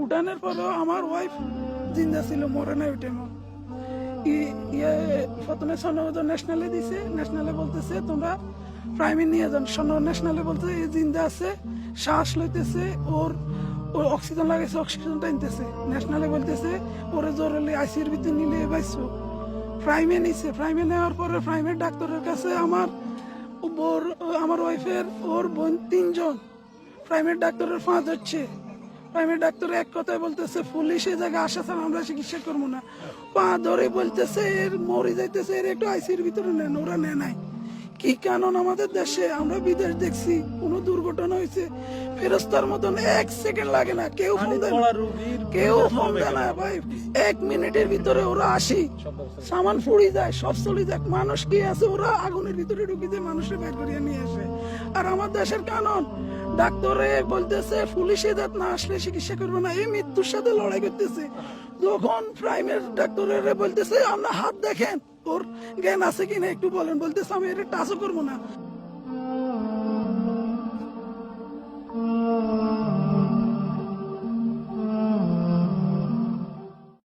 উঠানোর পরেও আমার ওয়াইফ জিন্দা ছিল, মরে নাই ওই টাইমও। প্রথমে সনদ ন্যাশনালে দিছে, ন্যাশনালে বলতেছে তোমরা প্রাইমে নিয়ে যান। সনদ ন্যাশনালে বলতেছে এই জিন্দা আছে, শ্বাস লইতেছে, ওর অক্সিজেন লাগাইছে, অক্সিজেন টানতেছে। ন্যাশনালে বলতেছে ওরে জরুরি আইসিউর ভিতরে নিলে বাইছো। প্রাইমে নিছে, প্রাইমে নেওয়ার পরে প্রাইমের ডাক্তারের কাছে আমার ওয়াইফের ওর বোন 3 জন, প্রাইমের ডাক্তারের 5 হচ্ছে। প্রাইমের ডাক্তার এক কথায় বলতেছে পুলিশ এই জায়গায় আসা ছাড়া আমরা চিকিৎসা করবো না। পা ধরে বলতেছে এর মরে যাইতেছে, এর একটু আইসির ভিতরে নেন, ওরা নেয় নাই। কি কারণ আমাদের দেশে আমরা বিদেশ দেখছি, কোন দুর্ঘটনা হয়েছে ফেরস্তার মতন 1 সেকেন্ড লাগে না, কেউ ফোন দেয় না, কেউ ফোন দেয় না ভাই। 1 মিনিটের ভিতরে ওরা আসি, সামান ফুড়ি যায়, সব চলে যায়। মানুষ কি আছে, ওরা আগুনের ভিতরে ঢুকে যায়, মানুষের বের করিয়ে নিয়ে আসে। আর আমার দেশের কানুন ডাক্তারে বলতেছে পুলিশে দাঁত না আসলে চিকিৎসা করবে না, এই মৃত্যুর সাথে লড়াই করতেছে। যখন প্রাইমের ডাক্তারের বলতেছে আপনার হাত দেখেন, ওর জ্ঞান আছে কিনা একটু বলেন, বলতেছে আমি এটা টাচও করবো না।